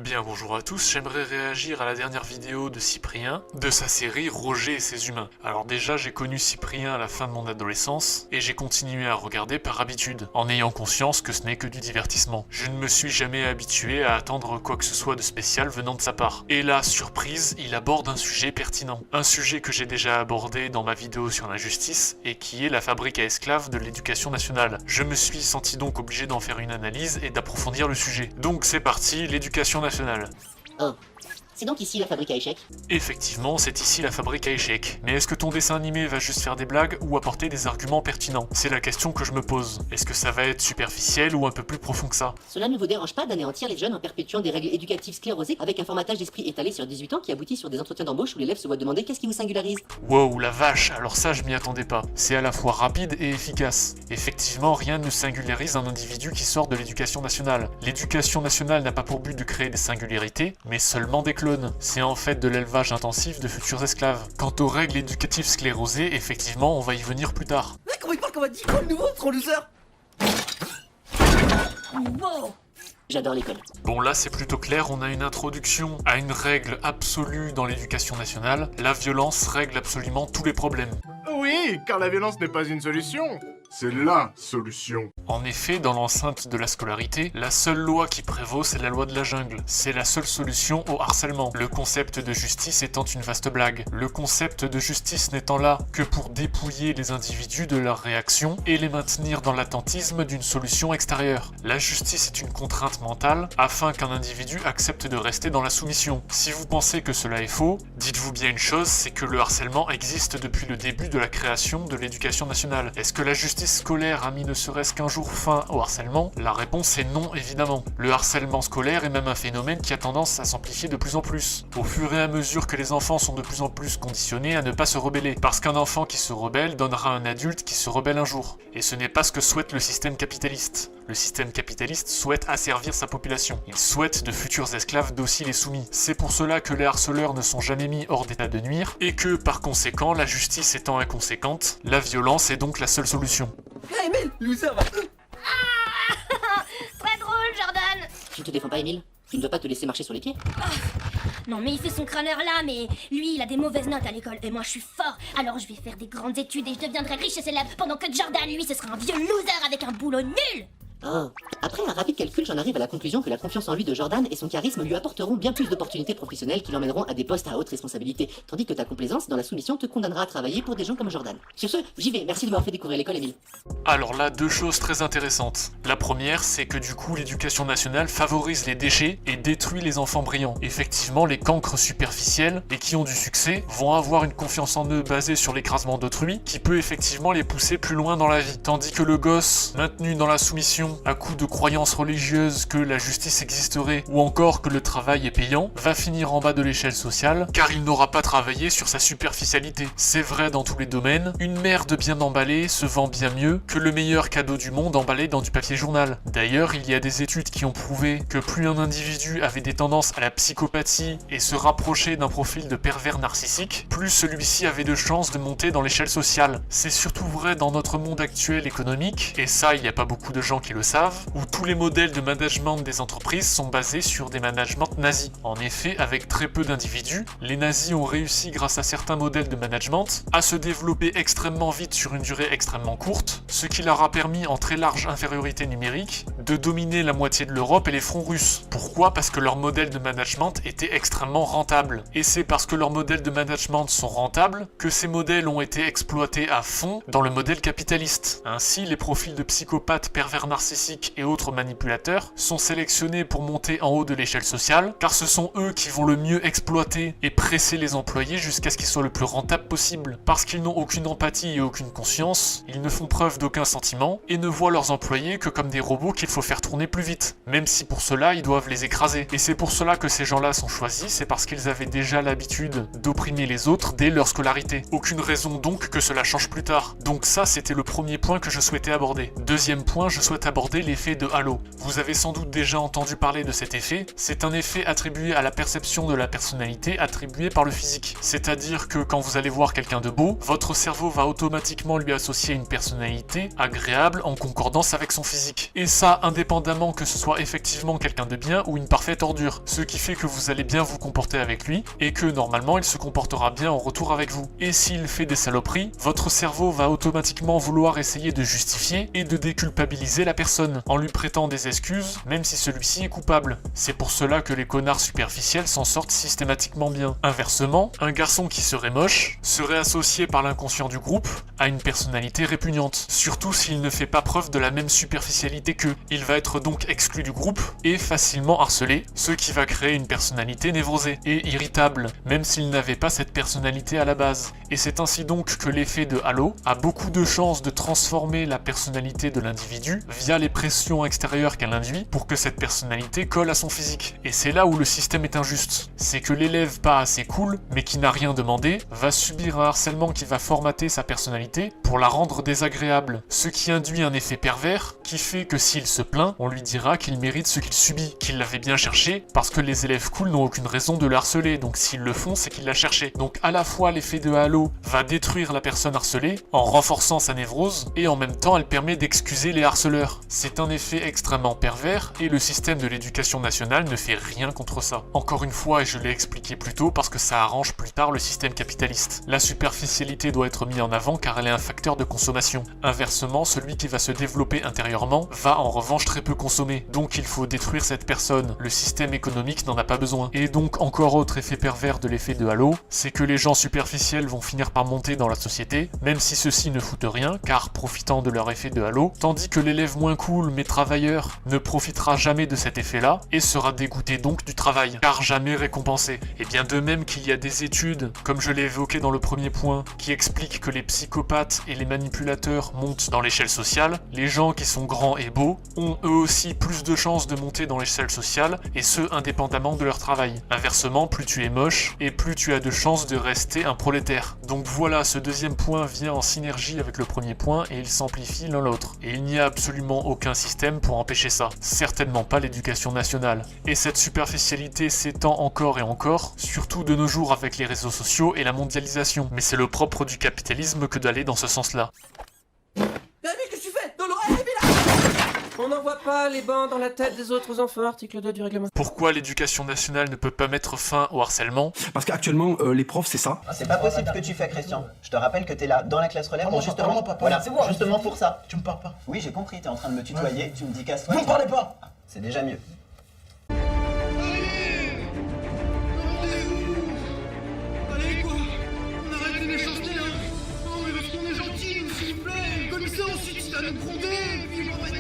Bien bonjour à tous, j'aimerais réagir à la dernière vidéo de Cyprien, de sa série Roger et ses humains. Alors déjà j'ai connu Cyprien à la fin de mon adolescence, et j'ai continué à regarder par habitude, en ayant conscience que ce n'est que du divertissement. Je ne me suis jamais habitué à attendre quoi que ce soit de spécial venant de sa part. Et là, surprise, il aborde un sujet pertinent. Un sujet que j'ai déjà abordé dans ma vidéo sur l'injustice, et qui est la fabrique à esclaves de l'éducation nationale. Je me suis senti donc obligé d'en faire une analyse et d'approfondir le sujet. Donc c'est parti, l'éducation nationale. Oh, c'est donc ici la fabrique à échecs? Effectivement, c'est ici la fabrique à échecs. Mais est-ce que ton dessin animé va juste faire des blagues ou apporter des arguments pertinents? C'est la question que je me pose. Est-ce que ça va être superficiel ou un peu plus profond que ça? Cela ne vous dérange pas d'anéantir les jeunes en perpétuant des règles éducatives sclérosées avec un formatage d'esprit étalé sur 18 ans qui aboutit sur des entretiens d'embauche où l'élève se voit demander qu'est-ce qui vous singularise? Wow, la vache, alors ça je m'y attendais pas. C'est à la fois rapide et efficace. Effectivement, rien ne singularise un individu qui sort de l'éducation nationale. L'éducation nationale n'a pas pour but de créer des singularités, mais seulement des clones. C'est en fait de l'élevage intensif de futurs esclaves. Quant aux règles éducatives sclérosées, effectivement, on va y venir plus tard. Mais comment il parle comme un dico le nouveau, trop loser. Wow. J'adore l'école. Bon là c'est plutôt clair, on a une introduction à une règle absolue dans l'éducation nationale. La violence règle absolument tous les problèmes. Oui, car la violence n'est pas une solution. C'est LA solution. En effet, dans l'enceinte de la scolarité, la seule loi qui prévaut, c'est la loi de la jungle. C'est la seule solution au harcèlement. Le concept de justice étant une vaste blague. Le concept de justice n'étant là que pour dépouiller les individus de leurs réactions et les maintenir dans l'attentisme d'une solution extérieure. La justice est une contrainte mentale afin qu'un individu accepte de rester dans la soumission. Si vous pensez que cela est faux, dites-vous bien une chose, c'est que le harcèlement existe depuis le début de la création de l'éducation nationale. Est-ce que la justice scolaire a mis ne serait-ce qu'un jour fin au harcèlement? La réponse est non, évidemment. Le harcèlement scolaire est même un phénomène qui a tendance à s'amplifier de plus en plus, au fur et à mesure que les enfants sont de plus en plus conditionnés à ne pas se rebeller, parce qu'un enfant qui se rebelle donnera un adulte qui se rebelle un jour. Et ce n'est pas ce que souhaite le système capitaliste. Le système capitaliste souhaite asservir sa population. Il souhaite de futurs esclaves dociles et soumis. C'est pour cela que les harceleurs ne sont jamais mis hors d'état de nuire, et que, par conséquent, la justice étant inconséquente, la violence est donc la seule solution. Hey Emile, loser va. Très drôle, Jordan. Tu ne te défends pas, Emile? Tu ne dois pas te laisser marcher sur les pieds? Non mais il fait son crâneur là, mais lui il a des mauvaises notes à l'école et moi je suis fort. Alors je vais faire des grandes études et je deviendrai riche et célèbre pendant que Jordan, lui, ce sera un vieux loser avec un boulot nul. Oh. Après un rapide calcul, j'en arrive à la conclusion que la confiance en lui de Jordan et son charisme lui apporteront bien plus d'opportunités professionnelles qui l'emmèneront à des postes à haute responsabilité, tandis que ta complaisance dans la soumission te condamnera à travailler pour des gens comme Jordan. Sur ce, j'y vais, merci de m'avoir fait découvrir l'école, Emile. Alors là, deux choses très intéressantes. La première, c'est que du coup, l'éducation nationale favorise les déchets et détruit les enfants brillants. Effectivement, les cancres superficiels et qui ont du succès vont avoir une confiance en eux basée sur l'écrasement d'autrui qui peut effectivement les pousser plus loin dans la vie. Tandis que le gosse, maintenu dans la soumission à coup de croyances religieuses que la justice existerait ou encore que le travail est payant, va finir en bas de l'échelle sociale car il n'aura pas travaillé sur sa superficialité. C'est vrai dans tous les domaines, une merde bien emballée se vend bien mieux que le meilleur cadeau du monde emballé dans du papier journal. D'ailleurs, il y a des études qui ont prouvé que plus un individu avait des tendances à la psychopathie et se rapprochait d'un profil de pervers narcissique, plus celui-ci avait de chances de monter dans l'échelle sociale. C'est surtout vrai dans notre monde actuel économique, et ça il n'y a pas beaucoup de gens qui le savent, où tous les modèles de management des entreprises sont basés sur des managements nazis. En effet, avec très peu d'individus, les nazis ont réussi grâce à certains modèles de management à se développer extrêmement vite sur une durée extrêmement courte, ce qui leur a permis en très large infériorité numérique de dominer la moitié de l'Europe et les fronts russes. Pourquoi? Parce que leur modèle de management était extrêmement rentable. Et c'est parce que leurs modèles de management sont rentables que ces modèles ont été exploités à fond dans le modèle capitaliste. Ainsi, les profils de psychopathes, pervers narcissiques et autres manipulateurs sont sélectionnés pour monter en haut de l'échelle sociale, car ce sont eux qui vont le mieux exploiter et presser les employés jusqu'à ce qu'ils soient le plus rentables possible. Parce qu'ils n'ont aucune empathie et aucune conscience, ils ne font preuve d'aucun sentiment et ne voient leurs employés que comme des robots qu'il faut faire tourner plus vite, même si pour cela ils doivent les écraser. Et c'est pour cela que ces gens-là sont choisis, c'est parce qu'ils avaient déjà l'habitude d'opprimer les autres dès leur scolarité. Aucune raison donc que cela change plus tard. Donc ça, c'était le premier point que je souhaitais aborder. Deuxième point, je souhaite aborder aborder l'effet de halo. Vous avez sans doute déjà entendu parler de cet effet, c'est un effet attribué à la perception de la personnalité attribuée par le physique. C'est-à-dire que quand vous allez voir quelqu'un de beau, votre cerveau va automatiquement lui associer une personnalité agréable en concordance avec son physique. Et ça, indépendamment que ce soit effectivement quelqu'un de bien ou une parfaite ordure. Ce qui fait que vous allez bien vous comporter avec lui et que normalement il se comportera bien en retour avec vous. Et s'il fait des saloperies, votre cerveau va automatiquement vouloir essayer de justifier et de déculpabiliser la personne en lui prêtant des excuses, même si celui-ci est coupable. C'est pour cela que les connards superficiels s'en sortent systématiquement bien. Inversement, un garçon qui serait moche serait associé par l'inconscient du groupe à une personnalité répugnante, surtout s'il ne fait pas preuve de la même superficialité qu'eux. Il va être donc exclu du groupe et facilement harcelé, ce qui va créer une personnalité névrosée et irritable, même s'il n'avait pas cette personnalité à la base. Et c'est ainsi donc que l'effet de halo a beaucoup de chances de transformer la personnalité de l'individu via les pressions extérieures qu'elle induit pour que cette personnalité colle à son physique. Et c'est là où le système est injuste. C'est que l'élève pas assez cool, mais qui n'a rien demandé, va subir un harcèlement qui va formater sa personnalité pour la rendre désagréable, ce qui induit un effet pervers qui fait que s'il se plaint, on lui dira qu'il mérite ce qu'il subit, qu'il l'avait bien cherché, parce que les élèves cool n'ont aucune raison de le harceler, donc s'ils le font, c'est qu'il l'a cherché. Donc à la fois l'effet de halo va détruire la personne harcelée en renforçant sa névrose, et en même temps elle permet d'excuser les harceleurs. C'est un effet extrêmement pervers, et le système de l'éducation nationale ne fait rien contre ça. Encore une fois, et je l'ai expliqué plus tôt, parce que ça arrange plus tard le système capitaliste. La superficialité doit être mise en avant car elle est un facteur de consommation. Inversement, celui qui va se développer intérieurement va en revanche très peu consommer, donc il faut détruire cette personne. Le système économique n'en a pas besoin. Et donc encore autre effet pervers de l'effet de halo, c'est que les gens superficiels vont finir par monter dans la société, même si ceux-ci ne foutent rien, car profitant de leur effet de halo, tandis que l'élève moins cool mais travailleur ne profitera jamais de cet effet-là et sera dégoûté donc du travail, car jamais récompensé. Et bien de même qu'il y a des études, comme je l'ai évoqué dans le premier point, qui expliquent que les psychopathes et les manipulateurs montent dans l'échelle sociale, les gens qui sont grands et beaux ont eux aussi plus de chances de monter dans l'échelle sociale, et ce indépendamment de leur travail. Inversement, plus tu es moche, et plus tu as de chances de rester un prolétaire. Donc voilà, ce deuxième point vient en synergie avec le premier point, et ils s'amplifient l'un l'autre. Et il n'y a absolument aucun système pour empêcher ça. Certainement pas l'éducation nationale. Et cette superficialité s'étend encore et encore, surtout de nos jours avec les réseaux sociaux et la mondialisation. Mais c'est le propre du capitalisme que d'aller dans ce sens-là. Mais qu'est-ce que tu fais dans l'oreille, là? On n'envoie pas les bancs dans la tête des autres enfants, article 2 du règlement. Pourquoi l'éducation nationale ne peut pas mettre fin au harcèlement? Parce qu'actuellement, les profs, c'est ça. C'est pas possible ce que tu fais, Christian. Je te rappelle que t'es là, dans la classe relève, pour justement... Voilà, c'est moi. justement pour ça. Tu me parles pas. Oui, j'ai compris, t'es en train de me tutoyer, tu me dis casse-toi. Vous me parlez pas. C'est déjà mieux. Allez quoi? On arrête de méchanceté là. Non mais parce qu'on est gentil, s'il vous plaît. Comme ça ensuite il va nous gronder et puis on va...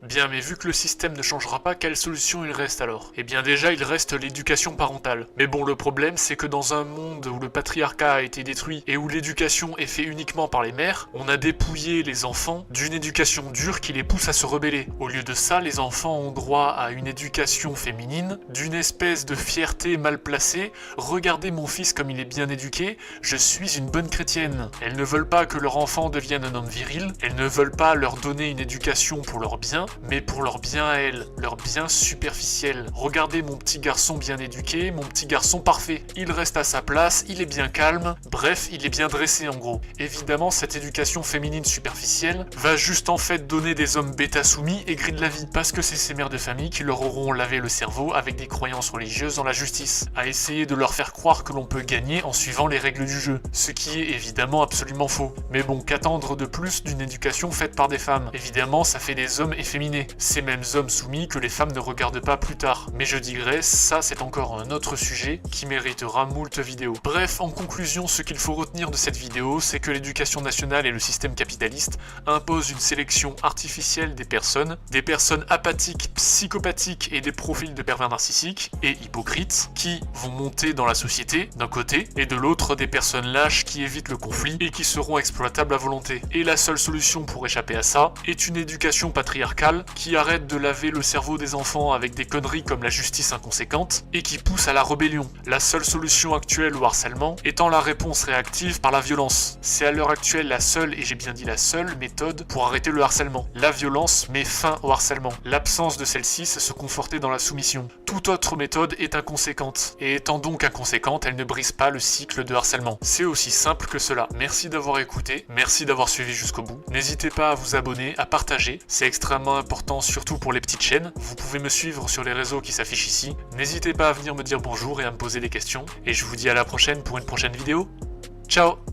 Bien, mais vu que le système ne changera pas, quelle solution il reste alors? Eh bien déjà, il reste l'éducation parentale. Mais bon, le problème, c'est que dans un monde où le patriarcat a été détruit et où l'éducation est faite uniquement par les mères, on a dépouillé les enfants d'une éducation dure qui les pousse à se rebeller. Au lieu de ça, les enfants ont droit à une éducation féminine, d'une espèce de fierté mal placée. Regardez mon fils comme il est bien éduqué, je suis une bonne chrétienne. Elles ne veulent pas que leur enfant devienne un homme viril, elles ne veulent pas leur donner une éducation pour leur bien, mais pour leur bien à elles, leur bien superficiel. Regardez mon petit garçon bien éduqué, mon petit garçon parfait. Il reste à sa place, il est bien calme, bref, il est bien dressé en gros. Évidemment, cette éducation féminine superficielle va juste en fait donner des hommes bêta soumis et gris de la vie, parce que c'est ces mères de famille qui leur auront lavé le cerveau avec des croyances religieuses dans la justice, à essayer de leur faire croire que l'on peut gagner en suivant les règles du jeu, ce qui est évidemment absolument faux. Mais bon, qu'attendre de plus d'une éducation faite par des femmes? Évidemment, ça fait des hommes efféminés. Ces mêmes hommes soumis que les femmes ne regardent pas plus tard. Mais je digresse, ça c'est encore un autre sujet qui méritera moult vidéos. Bref, en conclusion, ce qu'il faut retenir de cette vidéo, c'est que l'éducation nationale et le système capitaliste imposent une sélection artificielle des personnes apathiques, psychopathiques et des profils de pervers narcissiques et hypocrites qui vont monter dans la société d'un côté et de l'autre des personnes lâches qui évitent le conflit et qui seront exploitables à volonté. Et la seule solution pour échapper à ça est une éducation patriarcale sociale, qui arrête de laver le cerveau des enfants avec des conneries comme la justice inconséquente, et qui pousse à la rébellion. La seule solution actuelle au harcèlement étant la réponse réactive par la violence. C'est à l'heure actuelle la seule, et j'ai bien dit la seule, méthode pour arrêter le harcèlement. La violence met fin au harcèlement. L'absence de celle-ci, c'est se conforter dans la soumission. Toute autre méthode est inconséquente, et étant donc inconséquente, elle ne brise pas le cycle de harcèlement. C'est aussi simple que cela. Merci d'avoir écouté, merci d'avoir suivi jusqu'au bout. N'hésitez pas à vous abonner, à partager, c'est extrêmement important surtout pour les petites chaînes. Vous pouvez me suivre sur les réseaux qui s'affichent ici. N'hésitez pas à venir me dire bonjour et à me poser des questions. Et je vous dis à la prochaine pour une prochaine vidéo. Ciao!